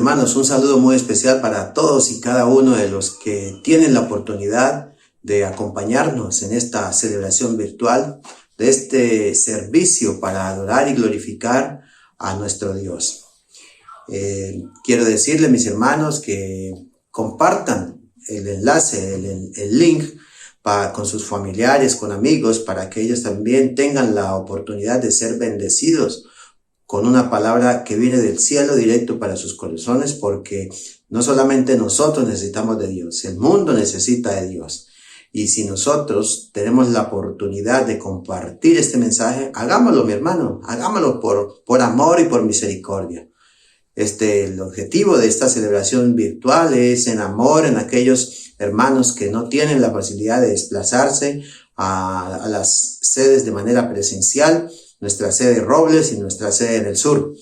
hermanos, un saludo muy especial para todos y cada uno de los que tienen la oportunidad de acompañarnos en esta celebración virtual de este servicio para adorar y glorificar a nuestro Dios. Quiero decirles, mis hermanos, que compartan el enlace, el link con sus familiares, con amigos, para que ellos también tengan la oportunidad de ser bendecidos con una palabra que viene del cielo directo para sus corazones, porque no solamente nosotros necesitamos de Dios, el mundo necesita de Dios. Y si nosotros tenemos la oportunidad de compartir este mensaje, hagámoslo, mi hermano, hagámoslo por amor y por misericordia. El objetivo de esta celebración virtual es en amor en aquellos hermanos que no tienen la facilidad de desplazarse a las sedes de manera presencial, nuestra sede Robles y nuestra sede en el sur.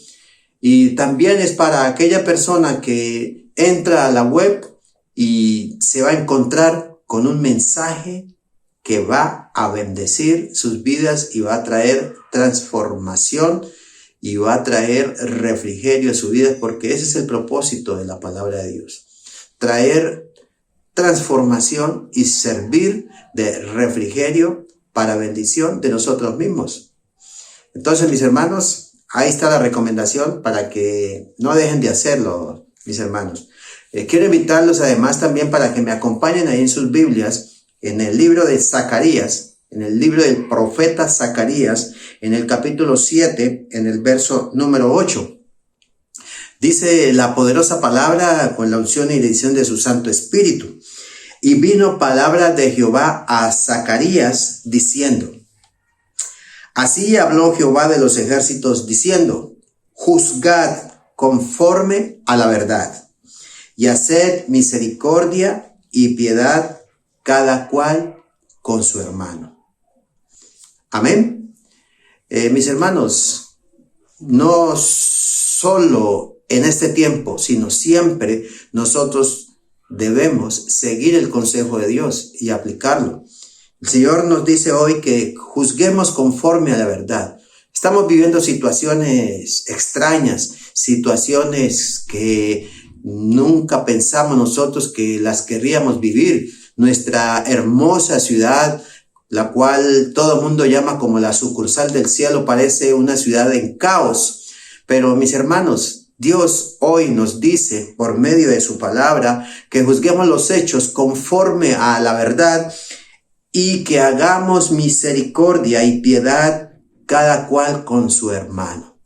Y también es para aquella persona que entra a la web y se va a encontrar con un mensaje que va a bendecir sus vidas y va a traer transformación y va a traer refrigerio a su vida, porque ese es el propósito de la palabra de Dios. Traer transformación y servir de refrigerio para bendición de nosotros mismos. Entonces, mis hermanos, ahí está la recomendación para que no dejen de hacerlo, mis hermanos. Quiero invitarlos además también para que me acompañen ahí en sus Biblias, en el libro de Zacarías, en el libro del profeta Zacarías, en el capítulo 7, en el verso número 8. Dice la poderosa palabra con la unción y dirección de su Santo Espíritu. Y vino palabra de Jehová a Zacarías diciendo: Así habló Jehová de los ejércitos diciendo: Juzgad conforme a la verdad, y haced misericordia y piedad cada cual con su hermano. Amén. Mis hermanos, no solo en este tiempo, sino siempre nosotros debemos seguir el consejo de Dios y aplicarlo. El Señor nos dice hoy que juzguemos conforme a la verdad. Estamos viviendo situaciones extrañas, situaciones que nunca pensamos nosotros que las querríamos vivir. Nuestra hermosa ciudad, la cual todo el mundo llama como la sucursal del cielo, parece una ciudad en caos. Pero mis hermanos, Dios hoy nos dice por medio de su palabra que juzguemos los hechos conforme a la verdad y que hagamos misericordia y piedad cada cual con su hermano.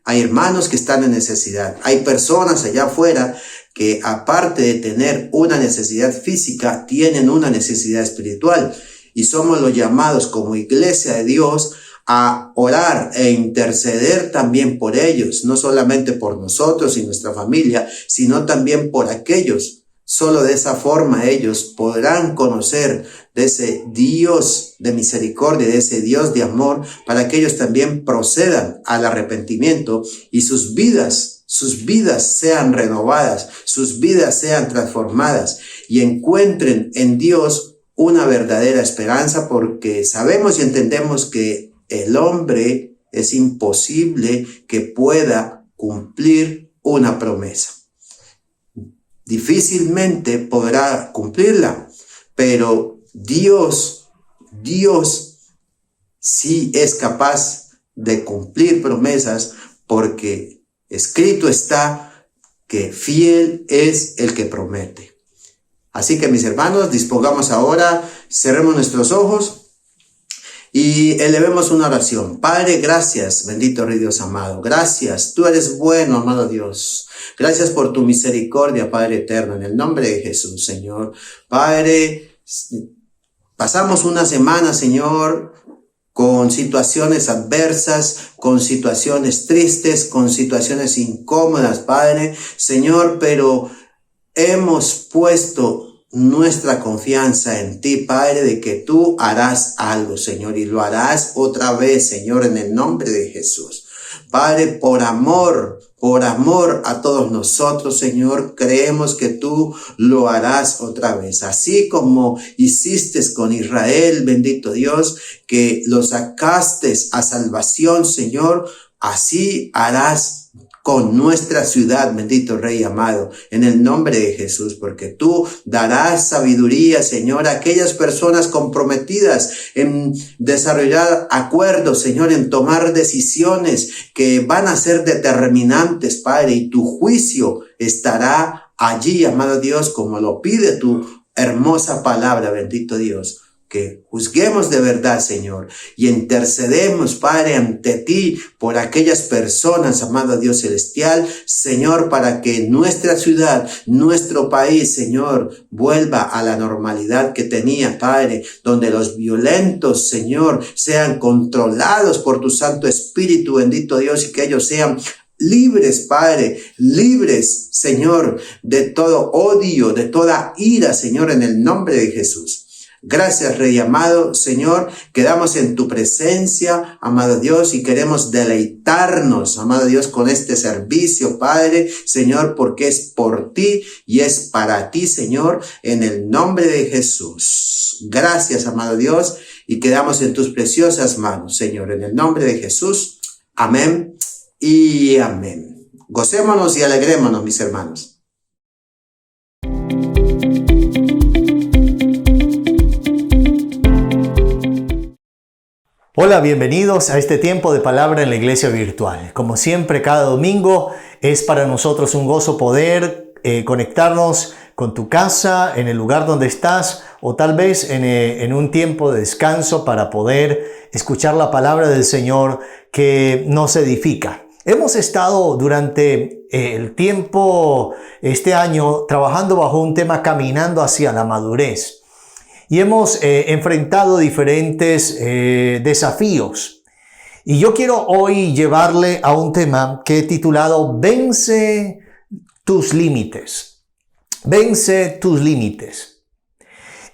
Hay hermanos que están en necesidad. Hay personas allá afuera que, aparte de tener una necesidad física, tienen una necesidad espiritual. Y somos los llamados como iglesia de Dios a orar e interceder también por ellos, no solamente por nosotros y nuestra familia, sino también por aquellos. Solo de esa forma ellos podrán conocer de ese Dios de misericordia, de ese Dios de amor, para que ellos también procedan al arrepentimiento y sus vidas sean renovadas, sus vidas sean transformadas y encuentren en Dios una verdadera esperanza, porque sabemos y entendemos que el hombre es imposible que pueda cumplir una promesa. Difícilmente podrá cumplirla, pero Dios sí es capaz de cumplir promesas, porque escrito está que fiel es el que promete. Así que, mis hermanos, dispongamos ahora, cerremos nuestros ojos y elevemos una oración. Padre, gracias, bendito Rey Dios amado. Gracias, tú eres bueno, amado Dios. Gracias por tu misericordia, Padre eterno, en el nombre de Jesús, Señor. Padre, pasamos una semana, Señor, con situaciones adversas, con situaciones tristes, con situaciones incómodas, Padre, Señor, pero hemos puesto nuestra confianza en ti, Padre, de que tú harás algo, Señor, y lo harás otra vez, Señor, en el nombre de Jesús. Padre, por amor a todos nosotros, Señor, creemos que tú lo harás otra vez. Así como hiciste con Israel, bendito Dios, que lo sacaste a salvación, Señor, así harás con nuestra ciudad, bendito Rey amado, en el nombre de Jesús, porque tú darás sabiduría, Señor, a aquellas personas comprometidas en desarrollar acuerdos, Señor, en tomar decisiones que van a ser determinantes, Padre, y tu juicio estará allí, amado Dios, como lo pide tu hermosa palabra, bendito Dios. Que juzguemos de verdad, Señor, y intercedemos, Padre, ante ti por aquellas personas, amado Dios celestial, Señor, para que nuestra ciudad, nuestro país, Señor, vuelva a la normalidad que tenía, Padre, donde los violentos, Señor, sean controlados por tu Santo Espíritu, bendito Dios, y que ellos sean libres, Padre, libres, Señor, de todo odio, de toda ira, Señor, en el nombre de Jesús. Gracias, Rey amado, Señor, quedamos en tu presencia, amado Dios, y queremos deleitarnos, amado Dios, con este servicio, Padre, Señor, porque es por ti y es para ti, Señor, en el nombre de Jesús. Gracias, amado Dios, y quedamos en tus preciosas manos, Señor, en el nombre de Jesús. Amén y amén. Gocémonos y alegrémonos, mis hermanos. Hola, bienvenidos a este tiempo de palabra en la iglesia virtual. Como siempre, cada domingo es para nosotros un gozo poder conectarnos con tu casa, en el lugar donde estás, o tal vez en un tiempo de descanso para poder escuchar la palabra del Señor que nos edifica. Hemos estado durante el tiempo, este año, trabajando bajo un tema caminando hacia la madurez. Y hemos enfrentado diferentes desafíos. Y yo quiero hoy llevarle a un tema que he titulado Vence tus límites. Vence tus límites.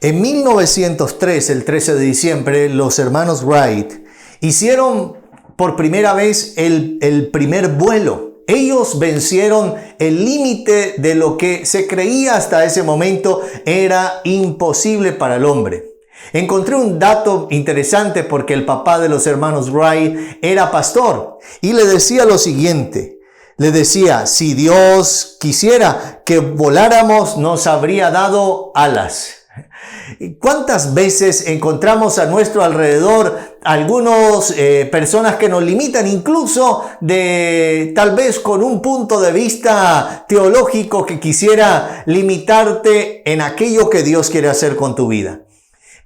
En 1903, el 13 de diciembre, los hermanos Wright hicieron por primera vez el primer vuelo. Ellos vencieron el límite de lo que se creía hasta ese momento era imposible para el hombre. Encontré un dato interesante porque el papá de los hermanos Wright era pastor y le decía lo siguiente. Le decía, si Dios quisiera que voláramos, nos habría dado alas. ¿Cuántas veces encontramos a nuestro alrededor algunas personas que nos limitan, incluso tal vez con un punto de vista teológico que quisiera limitarte en aquello que Dios quiere hacer con tu vida?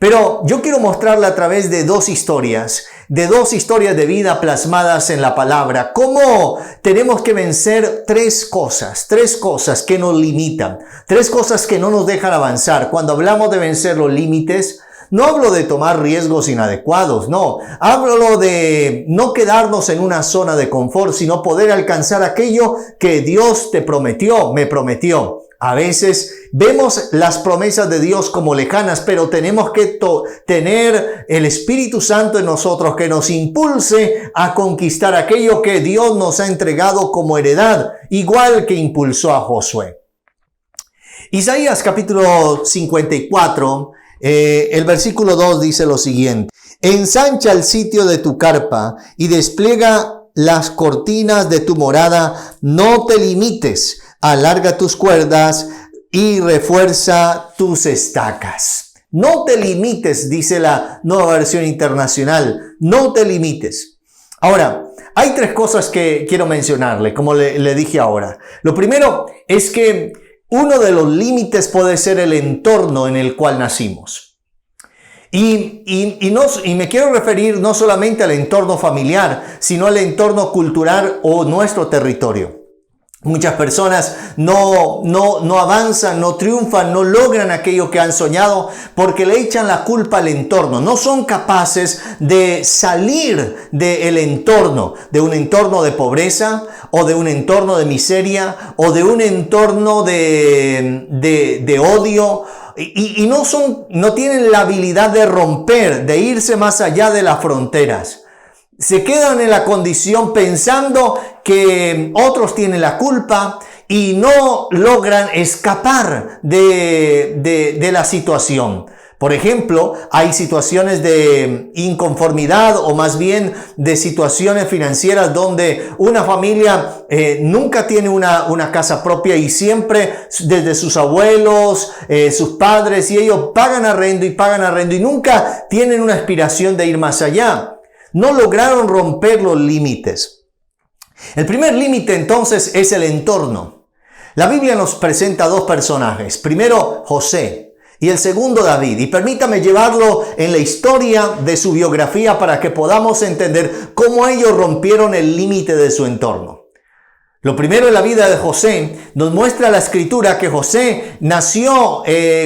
Pero yo quiero mostrarle a través de dos historias de vida plasmadas en la palabra, cómo tenemos que vencer tres cosas que nos limitan, tres cosas que no nos dejan avanzar. Cuando hablamos de vencer los límites, no hablo de tomar riesgos inadecuados, no. Hablo de no quedarnos en una zona de confort, sino poder alcanzar aquello que Dios te prometió, me prometió. A veces vemos las promesas de Dios como lejanas, pero tenemos que tener el Espíritu Santo en nosotros que nos impulse a conquistar aquello que Dios nos ha entregado como heredad, igual que impulsó a Josué. Isaías capítulo 54, el versículo 2 dice lo siguiente. Ensancha el sitio de tu carpa y despliega las cortinas de tu morada, no te limites. Alarga tus cuerdas y refuerza tus estacas. No te limites, dice la Nueva Versión Internacional. No te limites. Ahora, hay tres cosas que quiero mencionarle, como le dije ahora. Lo primero es que uno de los límites puede ser el entorno en el cual nacimos. Y me quiero referir no solamente al entorno familiar, sino al entorno cultural o nuestro territorio. Muchas personas no avanzan, no triunfan, no logran aquello que han soñado porque le echan la culpa al entorno. No son capaces de salir del entorno, de un entorno de pobreza o de un entorno de miseria o de un entorno de odio. Y no tienen la habilidad de romper, de irse más allá de las fronteras. Se quedan en la condición pensando que otros tienen la culpa y no logran escapar de la situación. Por ejemplo, hay situaciones de inconformidad o más bien de situaciones financieras donde una familia nunca tiene una casa propia y siempre desde sus abuelos, sus padres y ellos pagan arrendo y nunca tienen una aspiración de ir más allá. No lograron romper los límites. El primer límite entonces es el entorno. La Biblia nos presenta dos personajes. Primero, José. Y el segundo, David. Y permítame llevarlo en la historia de su biografía para que podamos entender cómo ellos rompieron el límite de su entorno. Lo primero en la vida de José nos muestra la escritura que José nació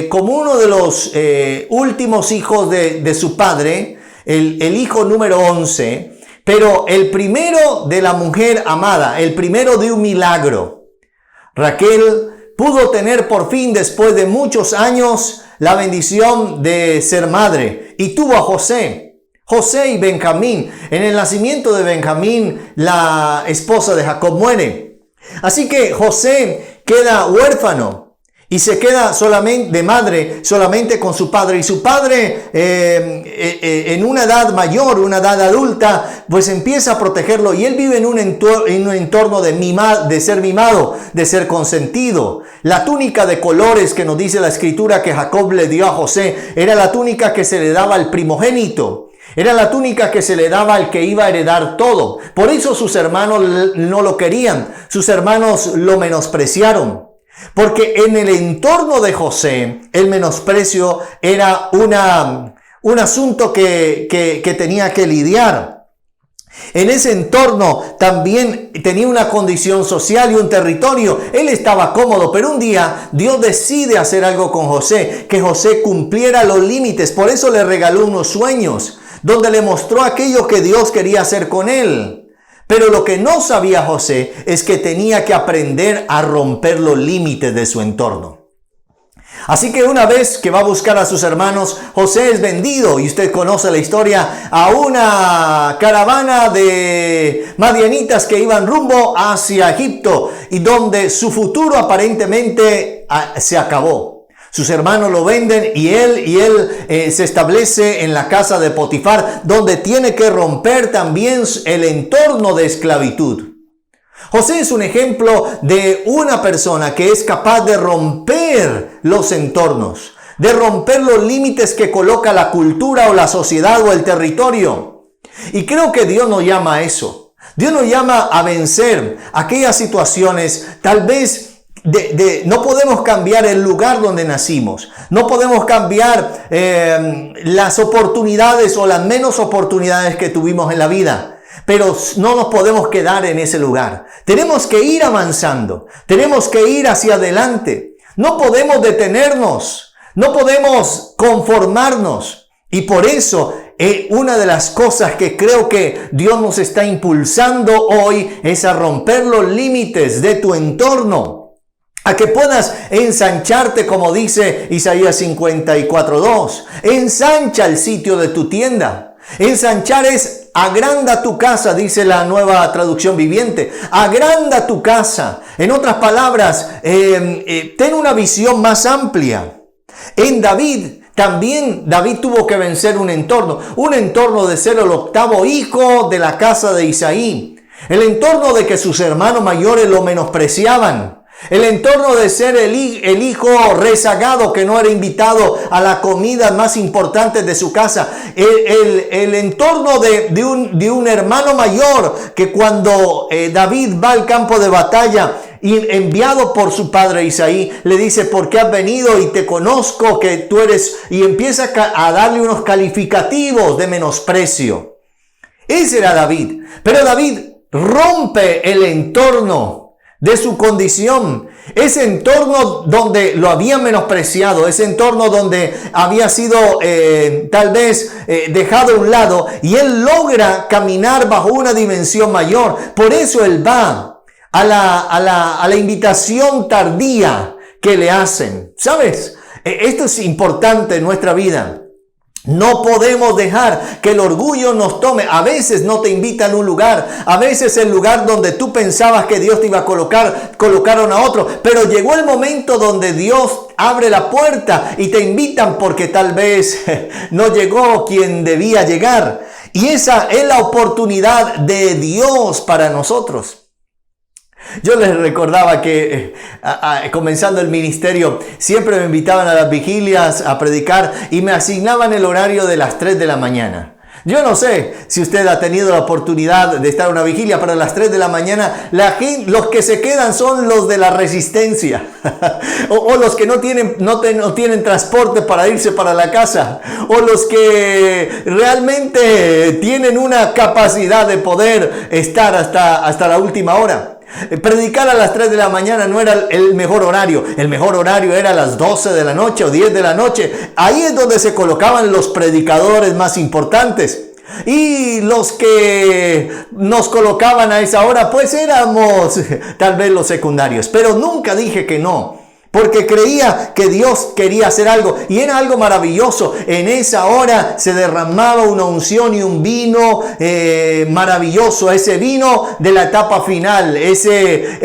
como uno de los últimos hijos de su padre, el hijo número 11, pero el primero de la mujer amada, el primero de un milagro. Raquel pudo tener por fin, después de muchos años, la bendición de ser madre y tuvo a José y Benjamín. En el nacimiento de Benjamín, la esposa de Jacob muere. Así que José queda huérfano y se queda solamente con su padre. Y su padre, en una edad mayor, una edad adulta, pues empieza a protegerlo. Y él vive en un entorno de ser mimado, de ser consentido. La túnica de colores que nos dice la escritura que Jacob le dio a José era la túnica que se le daba al primogénito. Era la túnica que se le daba al que iba a heredar todo. Por eso sus hermanos no lo querían. Sus hermanos lo menospreciaron. Porque en el entorno de José, el menosprecio era un asunto que tenía que lidiar. En ese entorno también tenía una condición social y un territorio. Él estaba cómodo, pero un día Dios decide hacer algo con José, que José cumpliera los límites. Por eso le regaló unos sueños, donde le mostró aquello que Dios quería hacer con él. Pero lo que no sabía José es que tenía que aprender a romper los límites de su entorno. Así que una vez que va a buscar a sus hermanos, José es vendido, y usted conoce la historia, a una caravana de madianitas que iban rumbo hacia Egipto y donde su futuro aparentemente se acabó. Sus hermanos lo venden y él se establece en la casa de Potifar, donde tiene que romper también el entorno de esclavitud. José es un ejemplo de una persona que es capaz de romper los entornos, de romper los límites que coloca la cultura o la sociedad o el territorio. Y creo que Dios nos llama a eso. Dios nos llama a vencer aquellas situaciones, tal vez no podemos cambiar el lugar donde nacimos, no podemos cambiar las oportunidades o las menos oportunidades que tuvimos en la vida, pero no nos podemos quedar en ese lugar. Tenemos que ir avanzando, tenemos que ir hacia adelante, no podemos detenernos, no podemos conformarnos. Y por eso una de las cosas que creo que Dios nos está impulsando hoy es a romper los límites de tu entorno. A que puedas ensancharte, como dice Isaías 54:2. Ensancha el sitio de tu tienda. Ensanchar es agranda tu casa, dice la Nueva Traducción Viviente. Agranda tu casa. En otras palabras, ten una visión más amplia. En David tuvo que vencer un entorno de ser el octavo hijo de la casa de Isaí. El entorno de que sus hermanos mayores lo menospreciaban. El entorno de ser el hijo rezagado que no era invitado a la comida más importante de su casa. El entorno de un hermano mayor que cuando David va al campo de batalla y enviado por su padre Isaí, le dice: ¿por qué has venido? Y te conozco que tú eres... Y empieza a darle unos calificativos de menosprecio. Ese era David. Pero David rompe el entorno de su condición, ese entorno donde lo habían menospreciado, ese entorno donde había sido tal vez dejado a un lado, y él logra caminar bajo una dimensión mayor. Por eso él va a la invitación tardía que le hacen. ¿Sabes? Esto es importante en nuestra vida. No podemos dejar que el orgullo nos tome. A veces no te invitan a un lugar. A veces el lugar donde tú pensabas que Dios te iba a colocaron a otro. Pero llegó el momento donde Dios abre la puerta y te invitan porque tal vez no llegó quien debía llegar. Y esa es la oportunidad de Dios para nosotros. Yo les recordaba que comenzando el ministerio siempre me invitaban a las vigilias a predicar y me asignaban el horario de las 3 de la mañana. Yo no sé si usted ha tenido la oportunidad de estar en una vigilia, pero a las 3 de la mañana los que se quedan son los de la resistencia o los que no tienen transporte para irse para la casa, o los que realmente tienen una capacidad de poder estar hasta la última hora. Predicar a las 3 de la mañana no era el mejor horario. El mejor horario era a las 12 de la noche o 10 de la noche. Ahí es donde se colocaban los predicadores más importantes. Y los que nos colocaban a esa hora, pues éramos tal vez los secundarios. Pero nunca dije que no, porque creía que Dios quería hacer algo y era algo maravilloso. En esa hora se derramaba una unción y un vino maravilloso, ese vino de la etapa final, ese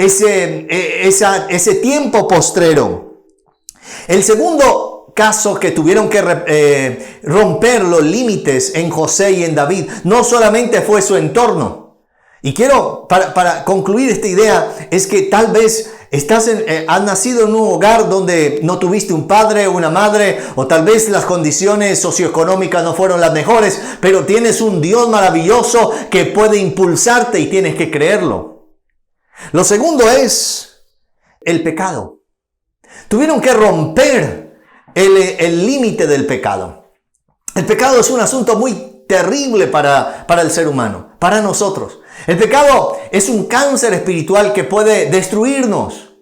tiempo postrero. El segundo caso que tuvieron que romper los límites en José y en David no solamente fue su entorno. Y quiero, para concluir esta idea, es que tal vez has nacido en un hogar donde no tuviste un padre o una madre, o tal vez las condiciones socioeconómicas no fueron las mejores, pero tienes un Dios maravilloso que puede impulsarte y tienes que creerlo. Lo segundo es el pecado. Tuvieron que romper el límite del pecado. El pecado es un asunto muy terrible para el ser humano, para nosotros. El pecado es un cáncer espiritual que puede destruirnos.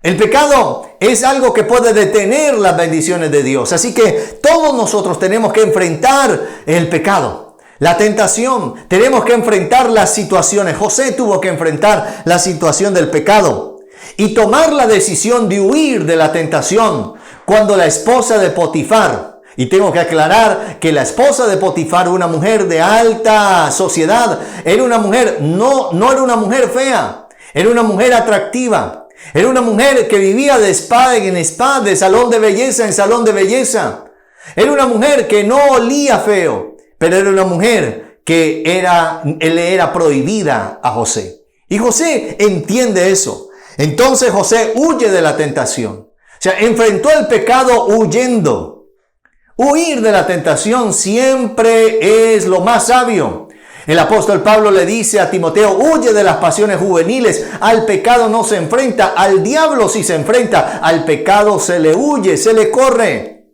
El pecado es algo que puede detener las bendiciones de Dios. Así que todos nosotros tenemos que enfrentar el pecado, la tentación. Tenemos que enfrentar las situaciones. José tuvo que enfrentar la situación del pecado y tomar la decisión de huir de la tentación cuando la esposa de Potifar, y tengo que aclarar que la esposa de Potifar, una mujer de alta sociedad, era una mujer, no era una mujer fea, era una mujer atractiva, era una mujer que vivía de spa en spa, de salón de belleza en salón de belleza. Era una mujer que no olía feo, pero era una mujer que le era prohibida a José. Y José entiende eso. Entonces José huye de la tentación. O sea, enfrentó el pecado huyendo. Huir de la tentación siempre es lo más sabio. El apóstol Pablo le dice a Timoteo: huye de las pasiones juveniles. Al pecado no se enfrenta, al diablo sí se enfrenta, al pecado se le huye, se le corre.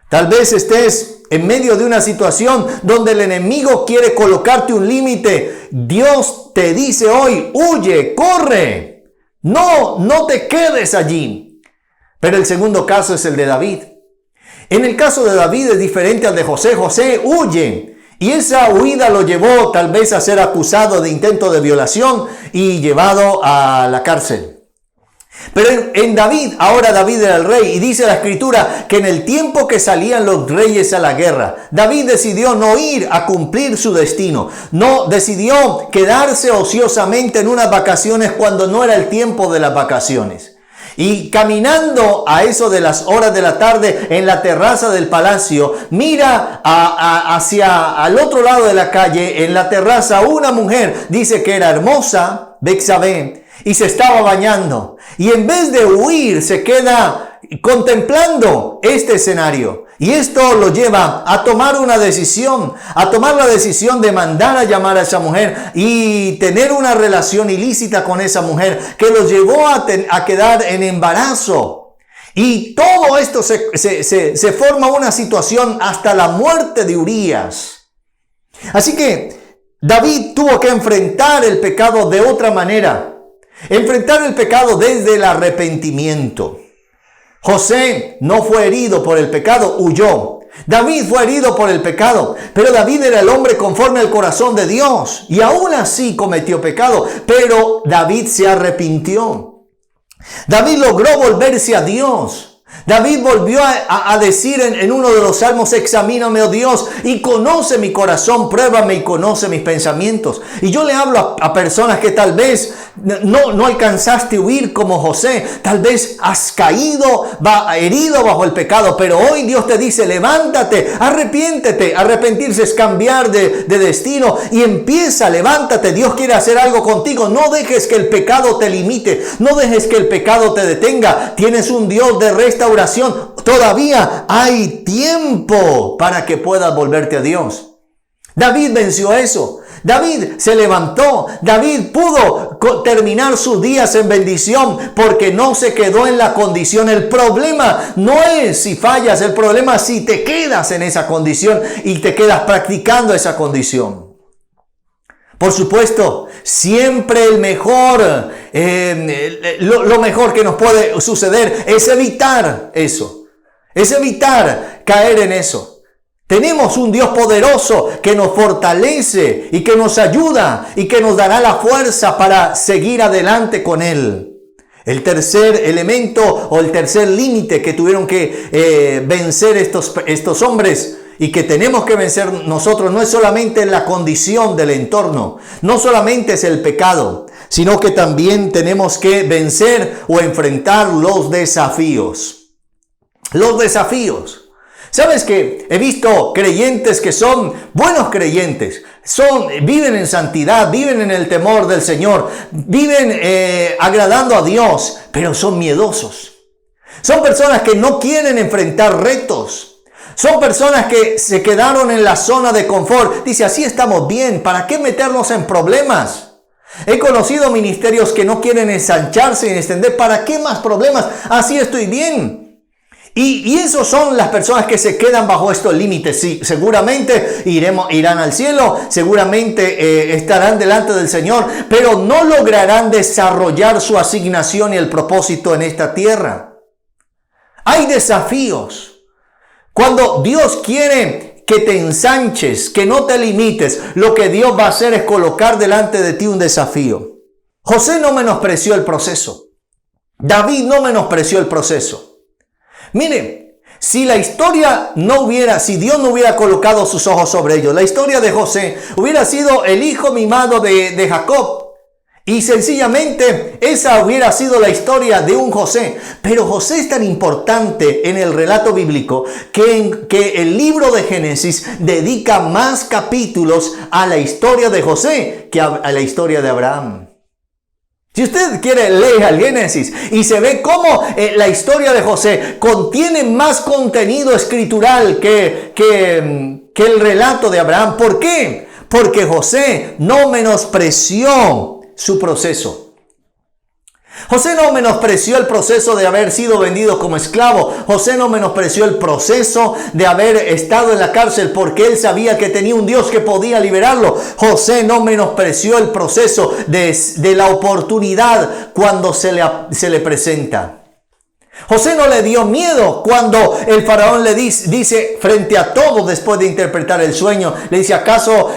Tal vez estés en medio de una situación donde el enemigo quiere colocarte un límite. Dios te dice hoy: huye, corre. No te quedes allí. Pero el segundo caso es el de David. En el caso de David es diferente al de José. José huye y esa huida lo llevó tal vez a ser acusado de intento de violación y llevado a la cárcel. Pero en David, ahora David era el rey y dice la escritura que en el tiempo que salían los reyes a la guerra, David decidió no ir a cumplir su destino. No decidió quedarse ociosamente en unas vacaciones cuando no era el tiempo de las vacaciones. Y caminando a eso de las horas de la tarde en la terraza del palacio, mira hacia al otro lado de la calle, en la terraza, una mujer, dice que era hermosa, Betsabé, y se estaba bañando. Y en vez de huir, se queda contemplando este escenario. Y esto lo lleva a tomar una decisión, a tomar la decisión de mandar a llamar a esa mujer y tener una relación ilícita con esa mujer que los llevó a quedar en embarazo. Y todo esto se forma una situación hasta la muerte de Urías. Así que David tuvo que enfrentar el pecado de otra manera, enfrentar el pecado desde el arrepentimiento. José no fue herido por el pecado, huyó. David fue herido por el pecado, pero David era el hombre conforme al corazón de Dios y aún así cometió pecado, pero David se arrepintió. David logró volverse a Dios. David volvió a decir en uno de los salmos: examíname, oh Dios, y conoce mi corazón, pruébame y conoce mis pensamientos. Y yo le hablo a personas que tal vez no alcanzaste a huir como José, tal vez has caído, herido bajo el pecado, pero hoy Dios te dice: levántate, arrepiéntete. Arrepentirse es cambiar de destino y empieza, levántate. Dios quiere hacer algo contigo. No dejes que el pecado te limite, no dejes que el pecado te detenga. Tienes un Dios de restauración. Todavía hay tiempo para que puedas volverte a Dios. David venció eso. David se levantó. David pudo terminar sus días en bendición porque no se quedó en la condición. El problema no es si fallas, el problema es si te quedas en esa condición y te quedas practicando esa condición. Por supuesto, siempre lo mejor que nos puede suceder es evitar eso. Es evitar caer en eso. Tenemos un Dios poderoso que nos fortalece y que nos ayuda y que nos dará la fuerza para seguir adelante con Él. El tercer elemento o el tercer límite que tuvieron que vencer estos hombres y que tenemos que vencer nosotros no es solamente la condición del entorno, no solamente es el pecado, sino que también tenemos que vencer o enfrentar los desafíos. Los desafíos. ¿Sabes que he visto creyentes que son buenos creyentes? Viven en santidad, viven en el temor del Señor, viven agradando a Dios, pero son miedosos. Son personas que no quieren enfrentar retos. Son personas que se quedaron en la zona de confort. Dice: así estamos bien, ¿para qué meternos en problemas? He conocido ministerios que no quieren ensancharse y extender. ¿Para qué más problemas? Así estoy bien. Y esos son las personas que se quedan bajo estos límites. Sí, seguramente irán al cielo, seguramente estarán delante del Señor, pero no lograrán desarrollar su asignación y el propósito en esta tierra. Hay desafíos. Cuando Dios quiere que te ensanches, que no te limites, lo que Dios va a hacer es colocar delante de ti un desafío. José no menospreció el proceso. David no menospreció el proceso. Mire, si Dios no hubiera colocado sus ojos sobre ellos, la historia de José hubiera sido el hijo mimado de Jacob. Y sencillamente esa hubiera sido la historia de un José. Pero José es tan importante en el relato bíblico que el libro de Génesis dedica más capítulos a la historia de José que a la historia de Abraham. Si usted quiere, leer el Génesis y se ve cómo la historia de José contiene más contenido escritural que el relato de Abraham. ¿Por qué? Porque José no menospreció su proceso. José no menospreció el proceso de haber sido vendido como esclavo. José no menospreció el proceso de haber estado en la cárcel porque él sabía que tenía un Dios que podía liberarlo. José no menospreció el proceso de la oportunidad cuando se le presenta. José no le dio miedo cuando el faraón le dice frente a todos después de interpretar el sueño, le dice: ¿acaso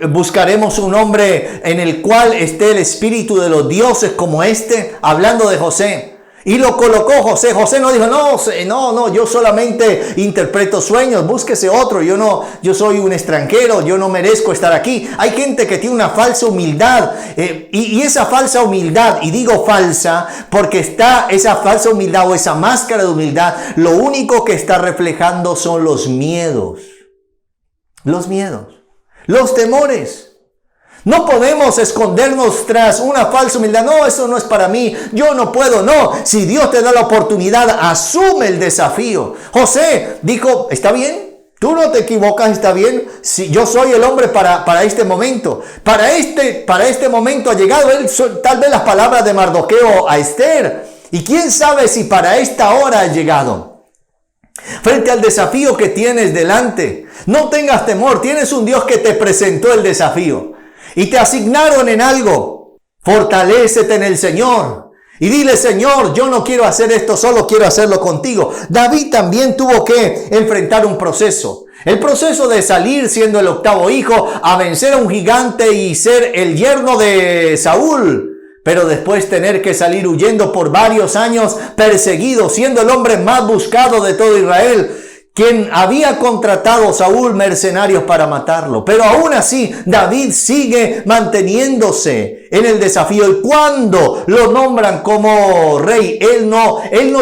buscaremos un hombre en el cual esté el espíritu de los dioses como este? Hablando de José. Y lo colocó José. José no dijo: no, yo solamente interpreto sueños, búsquese otro, yo soy un extranjero, yo no merezco estar aquí. Hay gente que tiene una falsa humildad y esa falsa humildad, y digo falsa porque está esa falsa humildad o esa máscara de humildad, lo único que está reflejando son los miedos, los temores. No podemos escondernos tras una falsa humildad. No, eso no es para mí. Yo no puedo. No, si Dios te da la oportunidad, asume el desafío. José dijo: está bien, tú no te equivocas, está bien. Si yo soy el hombre para este momento. Para este momento ha llegado él, tal vez las palabras de Mardoqueo a Esther. Y quién sabe si para esta hora ha llegado. Frente al desafío que tienes delante, no tengas temor. Tienes un Dios que te presentó el desafío y te asignaron en algo. Fortalécete en el Señor y dile: Señor, yo no quiero hacer esto solo, quiero hacerlo contigo. David también tuvo que enfrentar un proceso. El proceso de salir siendo el octavo hijo a vencer a un gigante y ser el yerno de Saúl. pero después tener que salir huyendo por varios años perseguido, siendo el hombre más buscado de todo Israel, quien había contratado a Saúl mercenarios para matarlo. Pero aún así, David sigue manteniéndose en el desafío. Y cuando lo nombran como rey, él no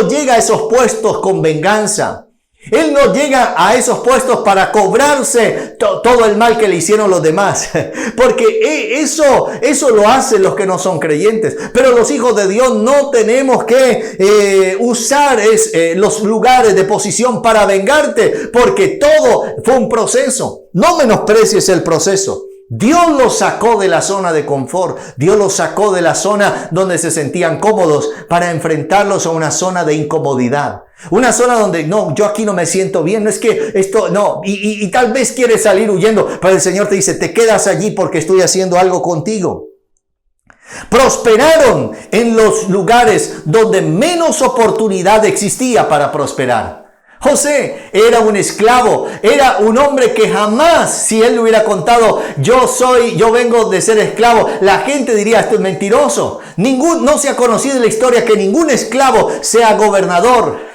llega a esos puestos con venganza. Él no llega a esos puestos para cobrarse todo el mal que le hicieron los demás. Porque eso lo hacen los que no son creyentes. Pero los hijos de Dios no tenemos que usar los lugares de posición para vengarte. Porque todo fue un proceso. No menosprecies el proceso. Dios los sacó de la zona de confort. Dios los sacó de la zona donde se sentían cómodos para enfrentarlos a una zona de incomodidad. Una zona donde, no, yo aquí no me siento bien, no es que esto, no, y tal vez quieres salir huyendo, pero el Señor te dice, te quedas allí porque estoy haciendo algo contigo. Prosperaron en los lugares donde menos oportunidad existía para prosperar. José era un esclavo, era un hombre que jamás, si él le hubiera contado, yo vengo de ser esclavo, la gente diría, esto es mentiroso. No se ha conocido en la historia que ningún esclavo sea gobernador.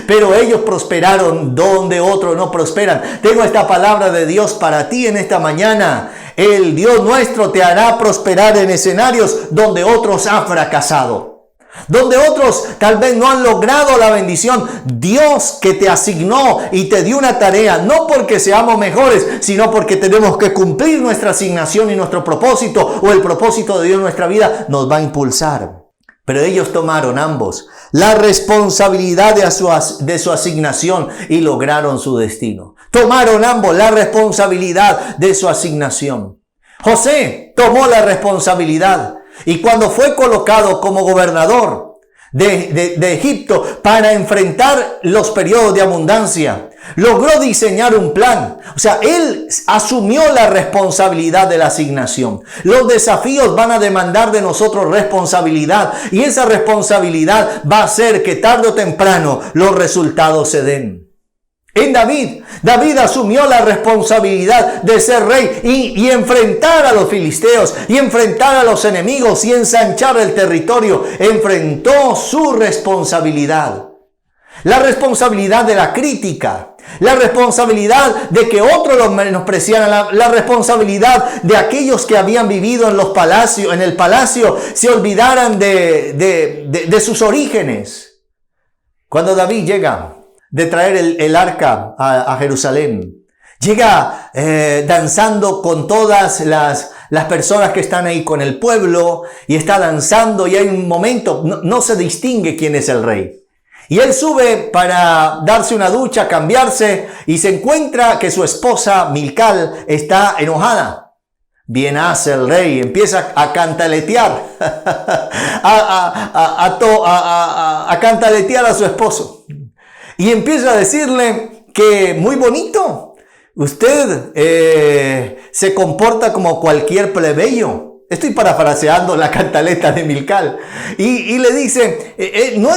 Pero ellos prosperaron donde otros no prosperan. Tengo esta palabra de Dios para ti en esta mañana. El Dios nuestro te hará prosperar en escenarios donde otros han fracasado, donde otros tal vez no han logrado la bendición. Dios que te asignó y te dio una tarea, no porque seamos mejores, sino porque tenemos que cumplir nuestra asignación y nuestro propósito, o el propósito de Dios en nuestra vida nos va a impulsar. Pero ellos tomaron ambos la responsabilidad de su asignación y lograron su destino. Tomaron ambos la responsabilidad de su asignación. José tomó la responsabilidad y cuando fue colocado como gobernador de Egipto para enfrentar los periodos de abundancia, logró diseñar un plan. O sea, él asumió la responsabilidad de la asignación. Los desafíos van a demandar de nosotros responsabilidad, y esa responsabilidad va a hacer que tarde o temprano los resultados se den. En David asumió la responsabilidad de ser rey y enfrentar a los filisteos y enfrentar a los enemigos y ensanchar el territorio. Enfrentó su responsabilidad. La responsabilidad de la crítica, la responsabilidad de que otros los menospreciaran, la responsabilidad de aquellos que habían vivido en el palacio se olvidaran de sus orígenes. Cuando David llega de traer el arca a Jerusalén, llega danzando con todas las personas que están ahí con el pueblo, y está danzando, y hay un momento, no se distingue quién es el rey. Y él sube para darse una ducha, cambiarse, y se encuentra que su esposa Milcal está enojada. Bien hace el rey, empieza a cantaletear, a cantaletear a su esposo. Y empieza a decirle que muy bonito, usted se comporta como cualquier plebeyo. Estoy parafraseando la cantaleta de Milcal. Y le dice, no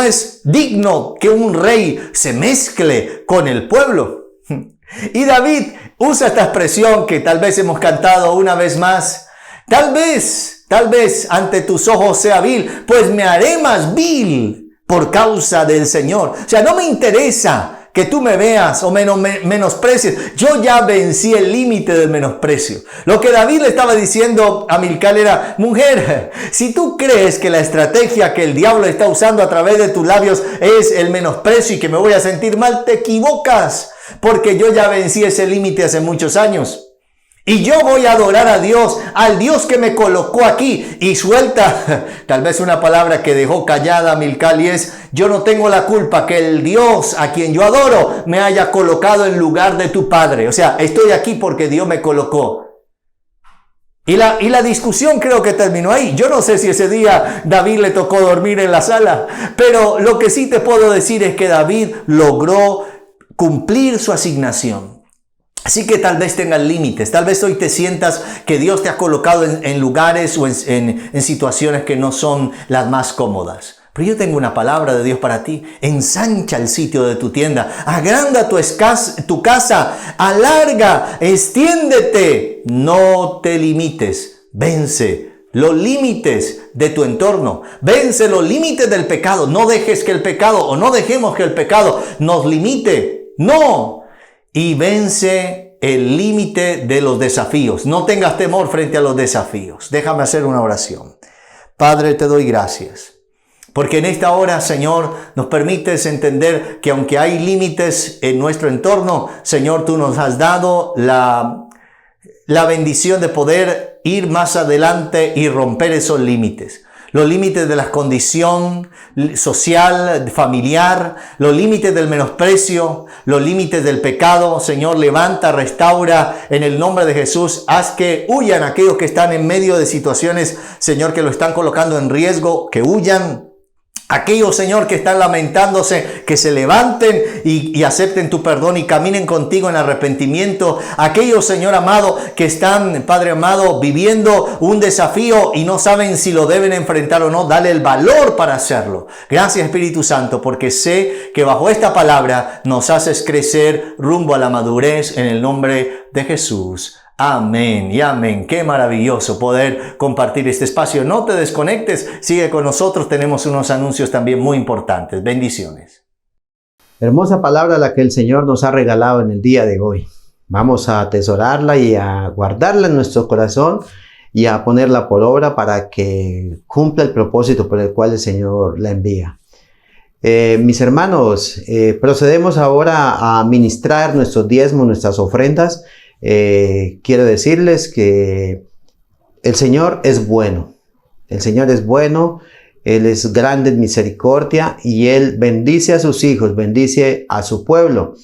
es digno que un rey se mezcle con el pueblo. Y David usa esta expresión que tal vez hemos cantado una vez más. Tal vez ante tus ojos sea vil, pues me haré más vil por causa del Señor. O sea, no me interesa que tú me veas o menosprecies. Yo ya vencí el límite del menosprecio. Lo que David le estaba diciendo a Milcal era, mujer, si tú crees que la estrategia que el diablo está usando a través de tus labios es el menosprecio y que me voy a sentir mal, te equivocas, porque yo ya vencí ese límite hace muchos años. Y yo voy a adorar a Dios, al Dios que me colocó aquí. Y suelta tal vez una palabra que dejó callada a Milcal, y es, yo no tengo la culpa que el Dios a quien yo adoro me haya colocado en lugar de tu padre. O sea, estoy aquí porque Dios me colocó. Y la discusión creo que terminó ahí. Yo no sé si ese día David le tocó dormir en la sala, pero lo que sí te puedo decir es que David logró cumplir su asignación. Así que tal vez tengas límites, tal vez hoy te sientas que Dios te ha colocado en lugares o en situaciones que no son las más cómodas. Pero yo tengo una palabra de Dios para ti. Ensancha el sitio de tu tienda, agranda tu casa, alarga, extiéndete, no te limites, vence los límites de tu entorno. Vence los límites del pecado. No dejes que el pecado, o no dejemos que el pecado nos limite. No. Y vence el límite de los desafíos. No tengas temor frente a los desafíos. Déjame hacer una oración. Padre, te doy gracias. Porque en esta hora, Señor, nos permites entender que aunque hay límites en nuestro entorno, Señor, tú nos has dado la bendición de poder ir más adelante y romper esos límites. Los límites de la condición social, familiar, los límites del menosprecio, los límites del pecado. Señor, levanta, restaura en el nombre de Jesús. Haz que huyan aquellos que están en medio de situaciones, Señor, que lo están colocando en riesgo, que huyan. Aquellos, Señor, que están lamentándose, que se levanten y acepten tu perdón y caminen contigo en arrepentimiento. Aquellos, Señor amado, que están, Padre amado, viviendo un desafío y no saben si lo deben enfrentar o no, dale el valor para hacerlo. Gracias, Espíritu Santo, porque sé que bajo esta palabra nos haces crecer rumbo a la madurez en el nombre de Jesús. Amén y amén. Qué maravilloso poder compartir este espacio. No te desconectes, sigue con nosotros. Tenemos unos anuncios también muy importantes. Bendiciones. Hermosa palabra la que el Señor nos ha regalado en el día de hoy. Vamos a atesorarla y a guardarla en nuestro corazón y a ponerla por obra para que cumpla el propósito por el cual el Señor la envía. Mis hermanos, procedemos ahora a ministrar nuestros diezmos, nuestras ofrendas. Quiero decirles que el Señor es bueno. El Señor es bueno. Él es grande en misericordia y Él bendice a sus hijos, bendice a su pueblo.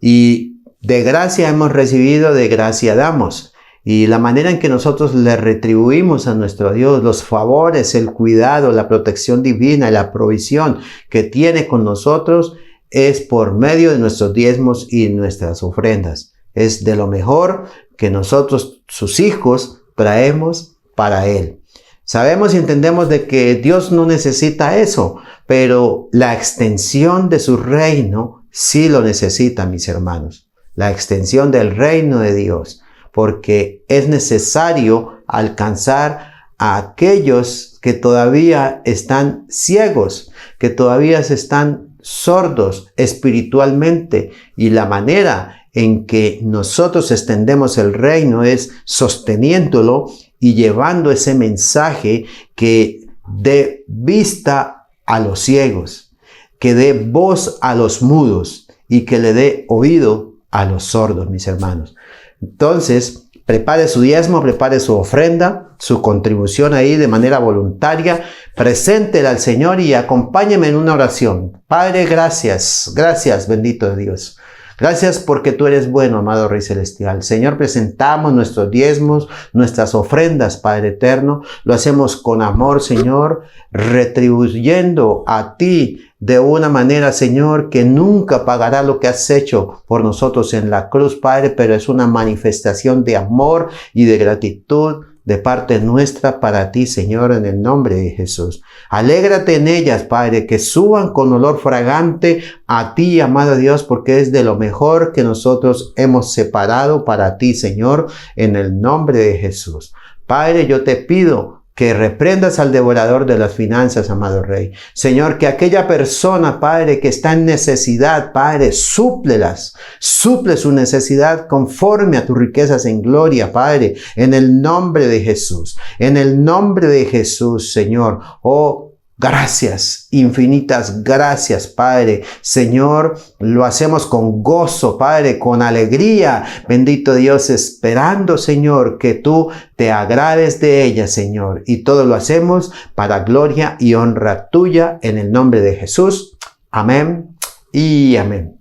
Y de gracia hemos recibido, de gracia damos. Y la manera en que nosotros le retribuimos a nuestro Dios los favores, el cuidado, la protección divina, la provisión que tiene con nosotros es por medio de nuestros diezmos y nuestras ofrendas. Es de lo mejor que nosotros, sus hijos, traemos para Él. Sabemos y entendemos de que Dios no necesita eso, pero la extensión de su reino sí lo necesita, mis hermanos. La extensión del reino de Dios, porque es necesario alcanzar a aquellos que todavía están ciegos, que todavía están sordos espiritualmente, y la manera en que nosotros extendemos el reino es sosteniéndolo y llevando ese mensaje que dé vista a los ciegos, que dé voz a los mudos y que le dé oído a los sordos, mis hermanos. Entonces, prepare su diezmo, prepare su ofrenda, su contribución ahí de manera voluntaria, preséntela al Señor y acompáñeme en una oración. Padre, gracias, gracias, bendito Dios. Gracias porque tú eres bueno, amado Rey Celestial. Señor, presentamos nuestros diezmos, nuestras ofrendas, Padre Eterno. Lo hacemos con amor, Señor, retribuyendo a ti de una manera, Señor, que nunca pagará lo que has hecho por nosotros en la cruz, Padre, pero es una manifestación de amor y de gratitud de parte nuestra para ti, Señor, en el nombre de Jesús. Alégrate en ellas, Padre, que suban con olor fragante a ti, amado Dios, porque es de lo mejor que nosotros hemos separado para ti, Señor, en el nombre de Jesús. Padre, yo te pido que reprendas al devorador de las finanzas, amado Rey. Señor, que aquella persona, Padre, que está en necesidad, Padre, súplelas. Suple su necesidad conforme a tus riquezas en gloria, Padre, en el nombre de Jesús. En el nombre de Jesús, Señor. Oh, gracias, infinitas gracias, Padre. Señor, lo hacemos con gozo, Padre, con alegría. Bendito Dios, esperando, Señor, que tú te agrades de ella, Señor. Y todo lo hacemos para gloria y honra tuya en el nombre de Jesús. Amén y amén.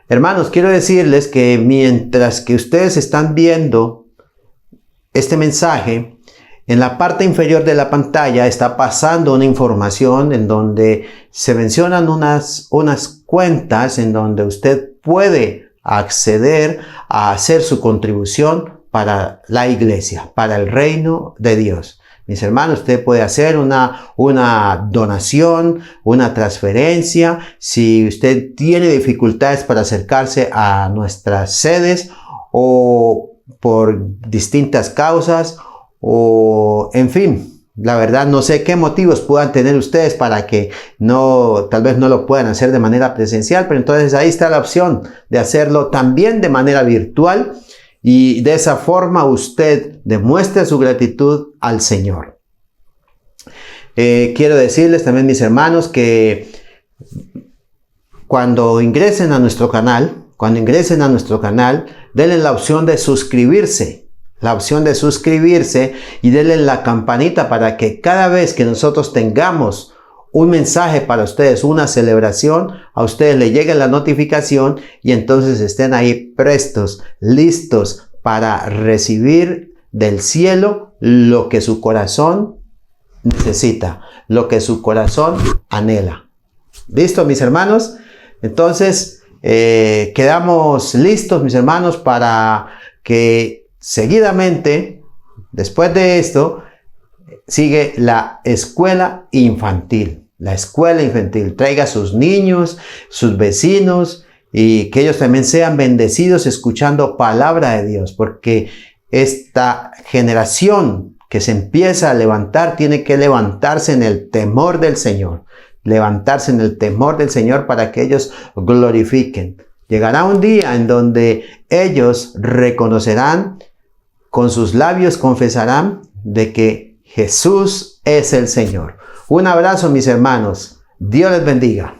Hermanos, quiero decirles que mientras que ustedes están viendo este mensaje, en la parte inferior de la pantalla está pasando una información en donde se mencionan unas cuentas en donde usted puede acceder a hacer su contribución para la iglesia, para el reino de Dios. Mis hermanos, usted puede hacer una donación, una transferencia. Si usted tiene dificultades para acercarse a nuestras sedes o por distintas causas, o en fin. La verdad no sé qué motivos puedan tener ustedes para que tal vez no lo puedan hacer de manera presencial, pero entonces ahí está la opción de hacerlo también de manera virtual y de esa forma usted demuestra su gratitud al Señor. Quiero decirles también, mis hermanos, que cuando ingresen a nuestro canal, denle la opción de suscribirse. Y denle la campanita para que cada vez que nosotros tengamos un mensaje para ustedes, una celebración, a ustedes les llegue la notificación y entonces estén ahí prestos, listos para recibir del cielo lo que su corazón necesita, lo que su corazón anhela. ¿Listo, mis hermanos? Entonces, quedamos listos, mis hermanos, para que seguidamente, después de esto, sigue la escuela infantil. Traiga a sus niños, sus vecinos, y que ellos también sean bendecidos escuchando palabra de Dios, porque esta generación que se empieza a levantar tiene que levantarse en el temor del Señor. Para que ellos glorifiquen. Llegará un día en donde ellos reconocerán, con sus labios confesarán de que Jesús es el Señor. Un abrazo, mis hermanos. Dios les bendiga.